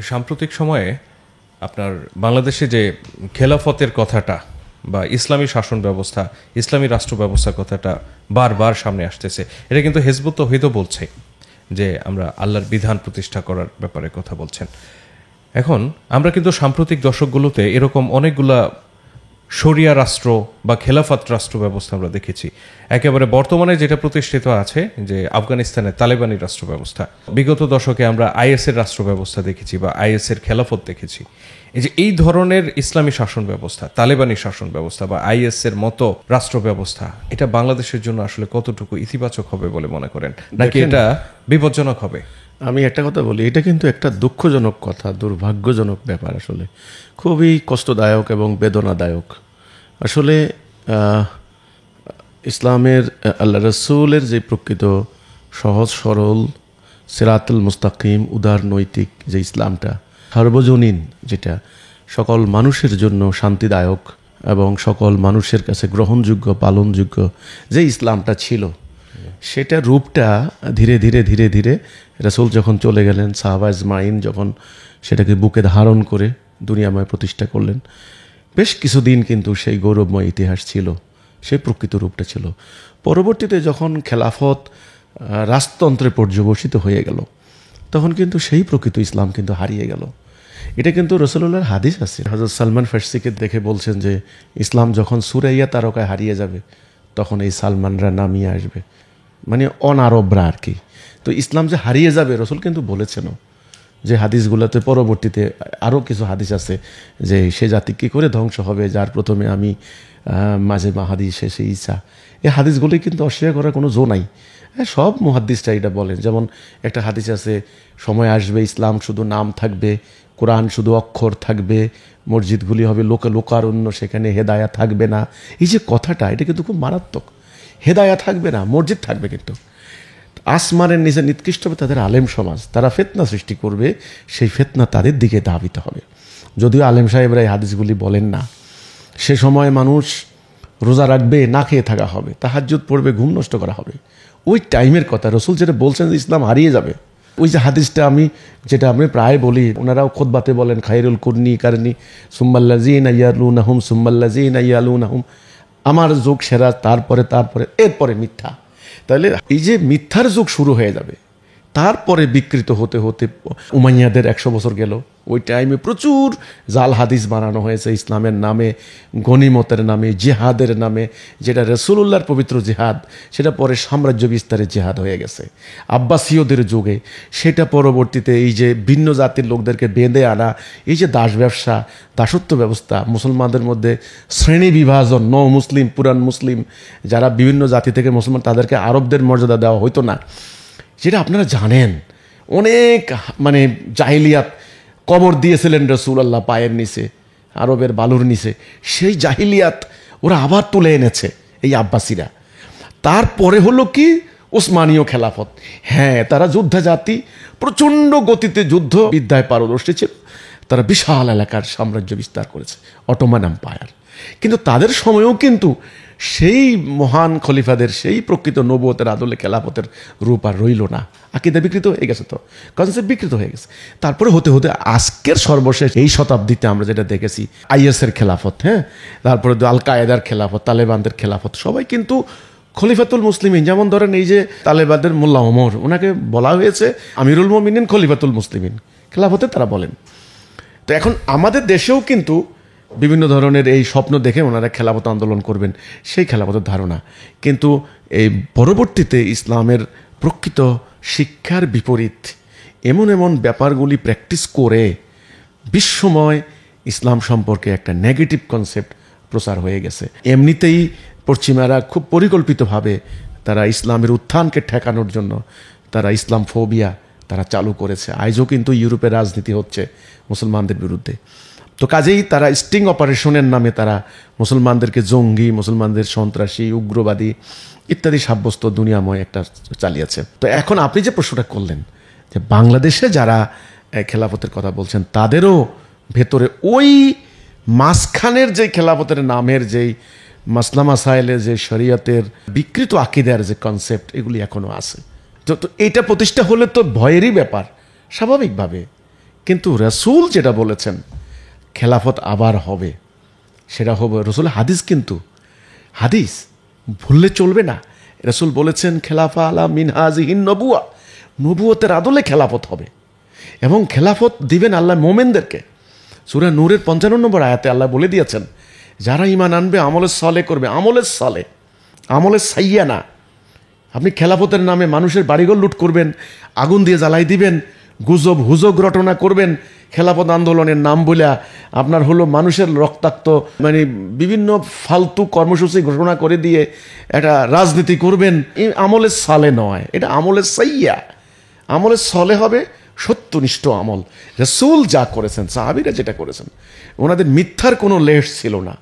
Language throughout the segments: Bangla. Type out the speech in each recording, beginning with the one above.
সাম্প্রতিক সময়ে আপনার বাংলাদেশে যে খেলাফতের কথাটা বা ইসলামী শাসন ব্যবস্থা, ইসলামী রাষ্ট্র ব্যবস্থার কথাটা বারবার সামনে আসতেছে। এটা কিন্তু হিজবুত তৌহিদও বলছে যে আমরা আল্লাহর বিধান প্রতিষ্ঠা করার ব্যাপারে কথা বলছেন। এখন আমরা কিন্তু সাম্প্রতিক দশকগুলোতে এরকম অনেকগুলা শরিয়া রাষ্ট্র বা খেলাফত রাষ্ট্র ব্যবস্থা আমরা দেখেছি। একেবারে বর্তমানে যেটা প্রতিষ্ঠিত আছে যে আফগানিস্তানের তালেবানি রাষ্ট্র ব্যবস্থা, বিগত দশকে আমরা আইএসের রাষ্ট্র ব্যবস্থা দেখেছি বা আইএসের খেলাফত দেখেছি। এই ধরনের ইসলামী শাসন ব্যবস্থা, তালেবানি শাসন ব্যবস্থা বা আইএসের মতো রাষ্ট্র ব্যবস্থা, এটা বাংলাদেশের জন্য আসলে কতটুকু ইতিবাচক হবে বলে মনে করেন, নাকি এটা বিপজ্জনক হবে? আমি একটা কথা বলি, এটা কিন্তু একটা দুঃখজনক কথা, দুর্ভাগ্যজনক ব্যাপার, আসলে খুবই কষ্টদায়ক এবং বেদনাদায়ক। আসলে ইসলামের আল্লাহ রসুলের যে প্রকৃত সহজ সরল সিরাতুল মুস্তাকিম উদার নৈতিক যে ইসলামটা, সার্বজনীন, যেটা সকল মানুষের জন্য শান্তিদায়ক এবং সকল মানুষের কাছে গ্রহণযোগ্য পালনযোগ্য যে ইসলামটা ছিল, সেটা রূপটা ধীরে ধীরে ধীরে ধীরে রাসূল যখন চলে গেলেন, সাহাবা আজমাইন যখন সেটাকে বুকে ধারণ করে দুনিয়াময় প্রতিষ্ঠা করলেন, বেশ কিছুদিন কিন্তু সেই গৌরবময় ইতিহাস ছিল, সেই প্রকৃত রূপটা ছিল। পরবর্তীতে যখন খেলাফত রাজতন্ত্রে পর্যবসিত হয়ে গেল, তখন কিন্তু সেই প্রকৃত ইসলাম কিন্তু হারিয়ে গেল। এটা কিন্তু রাসূলুল্লাহর হাদিস আছে। হযরত সালমান ফার্সিকে দেখে বলছেন যে ইসলাম যখন সুরাইয়া তারকায় হারিয়ে যাবে, তখন এই সালমানরা নামিয়ে আসবে, মানে অনারবরা আর কি। তো ইসলাম যে হারিয়ে যাবে রাসূল কিন্তু বলেছেনও, যে হাদিসগুলোতে পরবর্তীতে আরও কিছু হাদিস আছে যে সে জাতি কী করে ধ্বংস হবে যার প্রথমে আমি, মাঝে মাহাদি, শেষে ঈসা। এই হাদিসগুলি কিন্তু অস্বীকার করার কোনো জো নাই। সব মুহাদ্দিসরা এটা বলেন। যেমন একটা হাদিস আছে, সময় আসবে ইসলাম শুধু নাম থাকবে, কোরআন শুধু অক্ষর থাকবে, মসজিদগুলি হবে লোকারণ্য, সেখানে হেদায়া থাকবে না। এই যে কথাটা, এটা কিন্তু খুব মারাত্মক। হেদায়া থাকবে না, মসজিদ থাকবে, কিন্তু আসমানের নিচে নিকৃষ্ট হবে তাদের আলেম সমাজ, তারা ফিতনা সৃষ্টি করবে, সেই ফিতনা তাদের দিকে ধাবিত হবে। যদিও আলেম সাহেবরা এই হাদিসগুলি বলেন না। সে সময় মানুষ রোজা রাখবে, না খেয়ে থাকা হবে, তাহাজ্জুদ পড়বে, ঘুম নষ্ট করা হবে। ওই টাইমের কথা রাসূল যেটা বলছেন যে ইসলাম হারিয়ে যাবে, ওই যে হাদিসটা যেটা আমি প্রায় বলি, ওনারাও খুতবাতে বলেন, খায়রুল কুরনি কারনি সুম্মাল্লাযিনা ইয়ালুনাহুম সুম্মাল্লাযিনা ইয়ালুনাহুম, আমার যুগ সেরা, তারপরে এরপরে মিথ্যা। তাহলে এই যে মিথ্যার যুগ শুরু হয়ে যাবে, তারপরে বিকৃত হতে হতে উমাইয়াদের 100 বছর গেল। ওই টাইমে প্রচুর জাল হাদিস বানানো হয়েছে ইসলামের নামে, গনিমতের নামে, জিহাদের নামে, যেটা রাসূলুল্লাহর পবিত্র জিহাদ, সেটা পরে সাম্রাজ্য বিস্তারের জিহাদ হয়ে গেছে আব্বাসীয়দের যুগে। সেটা পরবর্তীতে এই যে ভিন্ন জাতির লোকদেরকে বেঁধে আনা, এই যে দাস ব্যবসা, দাসত্ব ব্যবস্থা, মুসলমানদের মধ্যে শ্রেণী বিভাজন, মুসলিম, পুরান মুসলিম, যারা বিভিন্ন জাতি থেকে মুসলমান, তাদেরকে আরবদের মর্যাদা দেওয়া হইতো না, যেটা আপনারা জানেন। অনেক মানে জাহিলিয়াত কবর দিয়েছিলেন রাসূলুল্লাহ পায়ের নিচে, আরবের বালুর নিচে। সেই জাহিলিয়াত ওরা আবার তুলে এনেছে এই আব্বাসীরা। তারপরে হলো কি ওসমানীয় খেলাফত। হ্যাঁ, তারা যোদ্ধা জাতি, প্রচণ্ড গতিতে যুদ্ধ বিদ্যায় পারদর্শী ছিল, তারা বিশাল এলাকার সাম্রাজ্য বিস্তার করেছে, অটোমান এম্পায়ার। কিন্তু তাদের সময়েও কিন্তু সেই মহান খলিফাদের, সেই প্রকৃত নবুয়তের আদলে খেলাফতের রূপ আর রইল না। আকীদা বিকৃত হয়ে গেছে, তো কনসেপ্ট বিকৃত হয়ে গেছে। তারপরে হতে হতে আজকের সর্বশেষ এই শতাব্দীতে আমরা যেটা দেখেছি, আইএসের খেলাফত, হ্যাঁ, তারপরে আল কায়েদার খেলাফত, তালেবানদের খেলাফত, সবাই কিন্তু খলিফাতুল মুসলিমিন। যেমন ধরেন এই যে তালেবানদের মোল্লা ওমর, ওনাকে বলা হয়েছে আমিরুল মুমিনিন খলিফাতুল মুসলিমিন, খেলাফতে তারা বলেন। তো এখন আমাদের দেশেও কিন্তু বিভিন্ন ধরনের এই স্বপ্ন দেখে ওনারা খেলাফত আন্দোলন করবেন, সেই খেলাফতের ধারণা। কিন্তু এই পরবর্তীতে ইসলামের প্রকৃত শিক্ষার বিপরীত এমন এমন ব্যাপারগুলি প্র্যাকটিস করে বিশ্বময় ইসলাম সম্পর্কে একটা নেগেটিভ কনসেপ্ট প্রচার হয়ে গেছে। এমনিতেই পশ্চিমারা খুব পরিকল্পিতভাবে তারা ইসলামের উত্থানকে ঠেকানোর জন্য তারা ইসলাম ফোবিয়া তারা চালু করেছে। আজও কিন্তু ইউরোপের রাজনীতি হচ্ছে মুসলমানদের বিরুদ্ধে। তো কাজেই তারা স্টিং অপারেশনের নামে তারা মুসলমানদেরকে জঙ্গি, মুসলমানদের সন্ত্রাসী, উগ্রবাদী ইত্যাদি সাব্যস্ত দুনিয়াময় একটা চালিয়েছে। তো এখন আপনি যে প্রশ্নটা করলেন যে বাংলাদেশে যারা খেলাফতের কথা বলছেন, তাদেরও ভেতরে ওই মাঝখানের যে খেলাফতের নামের যেই মাসলা মাসাইলের যে শরীয়তের বিকৃত আকীদার যে কনসেপ্ট, এগুলি এখনও আছে। তো এটা প্রতিষ্ঠা হলে তো ভয়েরই ব্যাপার স্বাভাবিকভাবে। কিন্তু রাসূল যেটা বলেছেন খেলাফত আবার হবে, সেটা হবে রসুল হাদিস, কিন্তু হাদিস ভুললে চলবে না। রাসূল বলেছেন খেলাফা আলা মিনহাজিহিন নবুয়া, নবুয়তের আদলে খেলাফত হবে, এবং খেলাফত দিবেন আল্লাহ মোমেনদেরকে। সূরা নূরের 55 নম্বর আয়াতে আল্লাহ বলে দিয়েছেন, যারা ঈমান আনবে আমলের সলে করবে, আমলের সলে, আমলের সাইয়া না। আপনি খেলাফতের নামে মানুষের বাড়িঘর লুট করবেন, আগুন দিয়ে জ্বালাই দিবেন, গুজব হুজব রটনা করবেন, খেলাফত আন্দোলনের নাম বলে আপনার হলো মানুষের রক্তাক্ত মানে বিভিন্ন ফালতু কর্মসূচি ঘোষণা করে দিয়ে একটা রাজনীতি করবেন, এই আমলের সালে নয়, এটা আমলের সাইয়া। আমলের সলে হবে সত্যনিষ্ঠ আমল। রাসূল যা করেছেন, সাহাবীরা যেটা করেছেন, ওনাদের মিথ্যার কোনো লেশ ছিল না,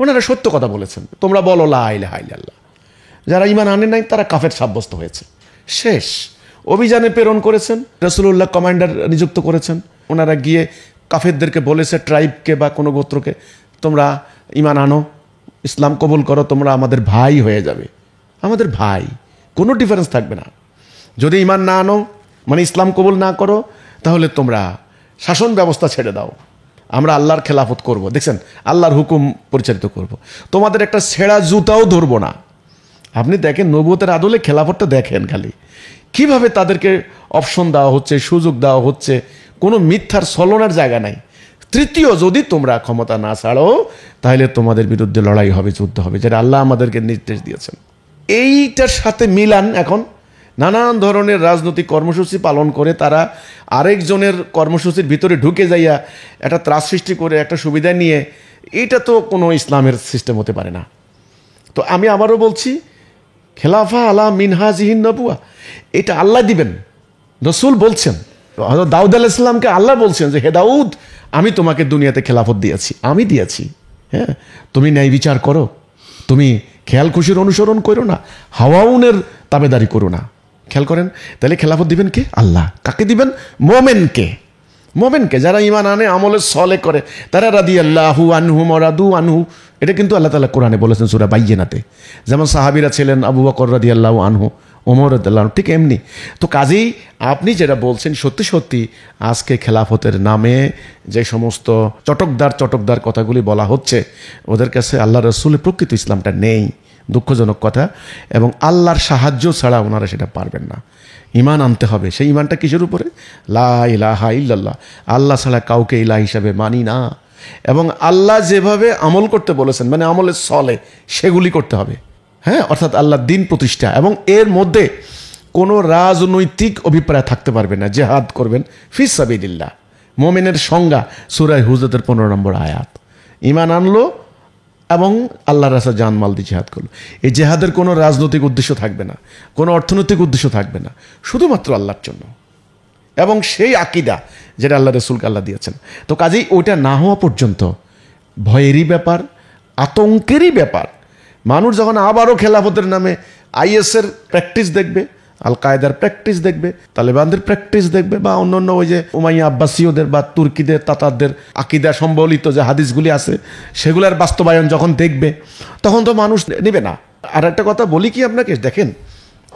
ওনারা সত্য কথা বলেছেন। তোমরা বলো লা ইলাহা ইল্লাল্লাহ, যারা ঈমান আনে নাই তারা কাফের সাব্যস্ত হয়েছে, শেষ। অভিযানে প্রেরণ করেছেন, রাসূলুল্লাহ কমান্ডার নিযুক্ত করেছেন, ওনারা গিয়ে কাফেরদেরকে বলেছে, ট্রাইবকে বা কোনো গোত্রকে, তোমরা ঈমান আনো, ইসলাম কবুল করো, তোমরা আমাদের ভাই হয়ে যাবে, আমাদের ভাই, কোনো ডিফারেন্স থাকবে না। যদি ঈমান না আনো মানে ইসলাম কবুল না করো, তাহলে তোমরা শাসন ব্যবস্থা ছেড়ে দাও, আমরা আল্লাহর খেলাফত করব, দেখছেন আল্লাহর হুকুম পরিচালিত করব, তোমাদের একটা ছেঁড়া জুতাও ধরবো না। আপনি দেখেন নবুয়তের আদলে খেলাফতটা দেখেন, খালি কিভাবে তাদেরকে অপশন দেওয়া হচ্ছে, সুযোগ দেওয়া হচ্ছে, কোনো মিথ্যার ছলনার জায়গা নাই। তৃতীয়, যদি তোমরা ক্ষমতা না ছাড়ো তাহলে তোমাদের বিরুদ্ধে লড়াই হবে, যুদ্ধ হবে, যেটা আল্লাহ আমাদেরকে নির্দেশ দিয়েছেন। এইটার সাথে মিলান এখন নানান ধরনের রাজনৈতিক কর্মসূচি পালন করে তারা আরেকজনের কর্মসূচির ভিতরে ঢুকে যাইয়া একটা ত্রাস সৃষ্টি করে একটা সুবিধা নিয়ে, এটা তো কোনো ইসলামের সিস্টেম হতে পারে না। তো আমি আবারও বলছি, খেলাফা আলা মিনহাজিহিন নবুয়া, এটা আল্লাহ দিবেন, রাসূল বলছেন। হযরত দাউদ আলাইহিস সালামকে আল্লাহ বলছেন যে, হে দাউদ, আমি তোমাকে দুনিয়াতে খেলাফত দিয়েছি, আমি দিয়েছি, হ্যাঁ, তুমি ন্যায় বিচার করো, তুমি খেয়াল খুশির অনুসরণ করো না, হাওয়াউনের তাবেদারি করো না। খেয়াল করেন, তাহলে খেলাফত দিবেন কে? আল্লাহ। কাকে দিবেন? মোমেনকে। মোমেনকে, যারা ঈমান আনে, আমলের সলে করে, তারা রাদিয়াল্লাহু আনহু ওয়ারাদু আনহু, এটা কিন্তু আল্লাহ তাআলা কোরআনে বলেছেন সূরা বাইয়িনাতে। যেমন সাহাবীরা ছিলেন আবু বকর রাদিয়াল্লাহু আনহু, ওমর রাদিয়াল্লাহু আনহু, ঠিক এমনি। তো কাজেই আপনি যেটা বলছেন সত্যি সত্যি, আজকে খেলাফতের নামে যে সমস্ত চটকদার কথাগুলি বলা হচ্ছে, ওদের কাছে আল্লাহ রাসূলের প্রকৃত ইসলামটা নেই, দুঃখজনক কথা। এবং আল্লাহর সাহায্য ছাড়া ওনারা সেটা পারবেন না। ঈমান আনতে হবে। সেই ঈমানটা কিসের উপরে? লা ইলাহা ইল্লাল্লাহ, আল্লাহ ছাড়া কাউকে ইলাহ হিসাবে মানি না। এবং আল্লাহ যেভাবে আমল করতে বলেছেন, মানে আমলের সলে, সেগুলি করতে হবে, হ্যাঁ, অর্থাৎ আল্লাহর দ্বীন প্রতিষ্ঠা। এবং এর মধ্যে কোনো রাজনৈতিক অভিপ্রায় থাকতে পারবে না। জিহাদ করবেন ফি সাবিলিল্লাহ, মুমিনের সংজ্ঞা সূরা হুজরাতের 15 নম্বর আয়াত। ঈমান আনলো এবং আল্লাহর রাস্তায় জানমাল দিয়ে জিহাদ করলো। এই জিহাদের কোনো রাজনৈতিক উদ্দেশ্য থাকবে না, কোনো অর্থনৈতিক উদ্দেশ্য থাকবে না, শুধুমাত্র আল্লাহর জন্য, এবং সেই আকীদা যেটা আল্লাহ রাসূলকে আল্লাহ দিয়েছেন। তো কাজেই ওইটা না হওয়া পর্যন্ত ভয়েরই ব্যাপার, আতঙ্কেরই ব্যাপার। মানুষ যখন আবারও খেলাফতের নামে আইএসের প্র্যাকটিস দেখবে, আল কায়দার প্র্যাকটিস দেখবে, তালেবানদের প্র্যাকটিস দেখবে, বা অন্যান্য ওই যে উমাইয়া আব্বাসীয়দের বা তুর্কিদের, তাতারদের আকীদা সম্বলিত যে হাদিসগুলি আছে, সেগুলোর বাস্তবায়ন যখন দেখবে, তখন তো মানুষ নেবে না। আর একটা কথা বলি কি আপনাকে, দেখেন,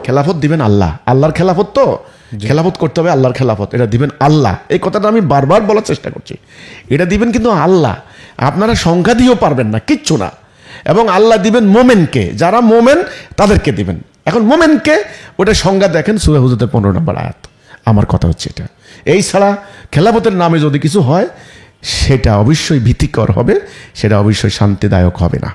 খেলাফত দিবেন আল্লাহ, আল্লাহর খেলাফত, তো খেলাফত করতে হবে আল্লাহর খেলাফত, এটা দিবেন আল্লাহ। এই কথাটা আমি বারবার বলার চেষ্টা করছি, এটা দিবেন কিন্তু আল্লাহ। আপনারা সংখ্যা দিয়েও পারবেন না, কিচ্ছু না। এবং আল্লাহ দিবেন মোমেনকে, যারা মোমেন তাদেরকে দিবেন। এখন মোমেনকে ওটা সংজ্ঞা দেখেন সূরা হুজরাতের 15 নম্বর আয়াত। আমার কথা হচ্ছে এটা, এই ছাড়া খেলাফতের নামে যদি কিছু হয়, সেটা অবশ্যই ভীতিকর হবে, সেটা অবশ্যই শান্তিদায়ক হবে না।